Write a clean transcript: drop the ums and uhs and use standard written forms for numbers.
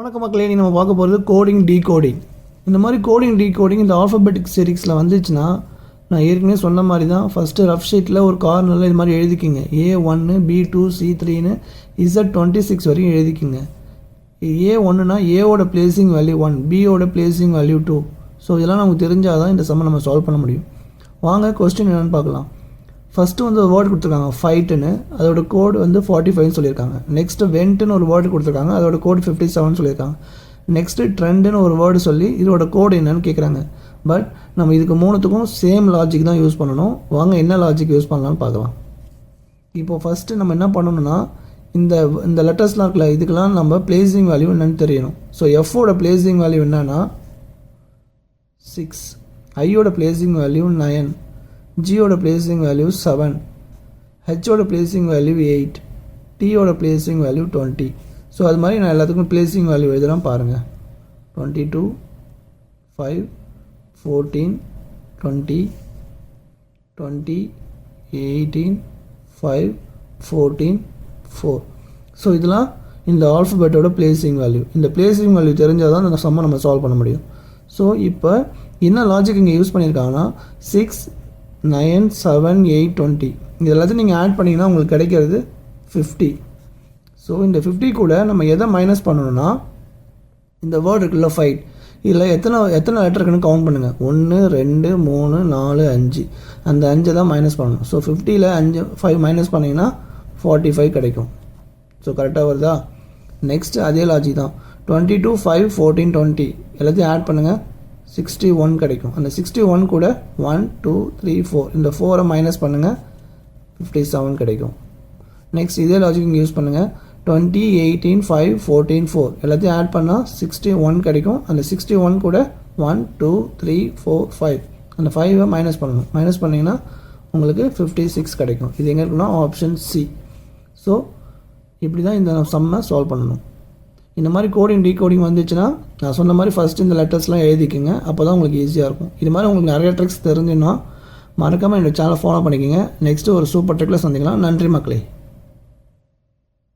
வணக்கம் மக்களே, நம்ம பார்க்க போகிறது கோடிங் டீகோடிங். இந்த மாதிரி கோடிங் டீகோடிங் இந்த ஆல்ஃபபெட்டிக் சீரிஸில் வந்துச்சுன்னா நான் ஏற்கனவே சொன்ன மாதிரி தான். ஃபஸ்ட்டு ரஃப் ஷீட்டில் ஒரு கார்னரில் இது மாதிரி எழுதிக்கிங்க. A1 B2 C3ன்னு Z26 வரைக்கும் எழுதிக்கிங்க. A1னா ஏவோட பிளேசிங் வேல்யூ 1, பியோட பிளேசிங் வேல்யூ 2. ஸோ இதெல்லாம் நமக்கு தெரிஞ்சால் தான் இந்த சம்மை நம்ம சால்வ் பண்ண முடியும். வாங்க கொஸ்டின் என்னென்னு பார்க்கலாம். ஃபஸ்ட்டு ஒரு வேர்டு கொடுத்துருக்காங்க ஃபைட்டுன்னு, அதோட கோடு 45 சொல்லியிருக்காங்க. நெக்ஸ்ட்டு வெண்ட்டுன்னு ஒரு வேர்டு கொடுத்துருக்காங்க, அதோட கோடு 57 சொல்லியிருக்காங்க. நெக்ஸ்ட்டு ட்ரெண்டுன்னு ஒரு வேர்டு சொல்லி இதோட கோடு என்னன்னு கேட்குறாங்க. பட் நம்ம இதுக்கு மூணுத்துக்கும் சேம் லாஜிக் தான் யூஸ் பண்ணணும். வாங்க என்ன லாஜிக் யூஸ் பண்ணலான்னு பார்க்கலாம். இப்போ ஃபஸ்ட்டு நம்ம என்ன பண்ணணும்னா இந்த லெட்டர்ஸ்லாம் இருக்குல்ல, இதுக்கெல்லாம் நம்ம பிளேசிங் வேல்யூ என்னென்னு தெரியணும். ஸோ எஃபோட பிளேசிங் வேல்யூ என்னன்னா 6, ஐயோட பிளேசிங் வேல்யூ 9, ஜியோட பிளேசிங் வேல்யூ 7, ஹெச்சோட பிளேசிங் வேல்யூ 8, டியோட பிளேசிங் வேல்யூ 20. ஸோ அது மாதிரி நான் எல்லாத்துக்கும் பிளேசிங் வேல்யூ எழுதுகிறேன் பாருங்கள். 22, 5, 14, 20, 20, 18, 5, 14, 4. ஸோ இதெல்லாம் இந்த ஆல்ஃபபெட்டோட பிளேசிங் வேல்யூ. இந்த பிளேசிங் வேல்யூ தெரிஞ்சால் தான் இந்த சம்மை நம்ம சால்வ் பண்ண முடியும். ஸோ இப்போ என்ன லாஜிக் இங்கே யூஸ் பண்ணியிருக்காங்கன்னா 6, 9, 7, 8, 20 இது எல்லாத்தையும் நீங்கள் ஆட் பண்ணிங்கன்னா உங்களுக்கு கிடைக்கிறது 50. ஸோ இந்த 50 கூட நம்ம எதை மைனஸ் பண்ணணும்னா இந்த வேர்டு இருக்குல்ல ஃபைட், இதில் எத்தனை லெட்டர் இருக்குன்னு கவுண்ட் பண்ணுங்கள். 1, 2, 3, 4, 5. அந்த 5 தான் மைனஸ் பண்ணணும். ஸோ 50ல் 5 மைனஸ் பண்ணிங்கன்னா 45 கிடைக்கும். ஸோ கரெக்டாக வருதா? நெக்ஸ்ட் அதே லாஜிக் தான். 22, 5, 14, 20 எல்லாத்தையும் ஆட் பண்ணுங்கள், 61 கிடைக்கும். அந்த 61 கூட 1, 2, 3, 4 இந்த 4 மைனஸ் பண்ணுங்கள், 57 கிடைக்கும். நெக்ஸ்ட் இதே லாஜிக் இங்கே யூஸ் பண்ணுங்கள். 20, 18, 5, 14, 4 எல்லாத்தையும் ஆட் பண்ணால் 61 கிடைக்கும். அந்த 61 கூட 1, 2, 3, 4, 5 அந்த 5 மைனஸ் பண்ணணும். மைனஸ் பண்ணிங்கன்னா உங்களுக்கு 56 கிடைக்கும். இது எங்கே இருக்குன்னா ஆப்ஷன் சி. ஸோ இப்படி தான் இந்த சம்மை சால்வ் பண்ணணும். இந்த மாதிரி கோடிங் டீகோடிங் வந்துச்சுன்னா நான் சொன்ன மாதிரி ஃபஸ்ட்டு இந்த லெட்டர்ஸ்லாம் எழுதிக்கோங்க. அப்போ தான் உங்களுக்கு ஈஸியாக இருக்கும். இது மாதிரி உங்களுக்கு நிறைய ட்ரிக்ஸ் தெரிஞ்சுன்னா மறக்காமல் என்னோடய சேனலை ஃபாலோ பண்ணிக்கோங்க. நெக்ஸ்ட்டு ஒரு சூப்பர் ட்ரிக்கில் சந்திக்கலாம். நன்றி மக்களே.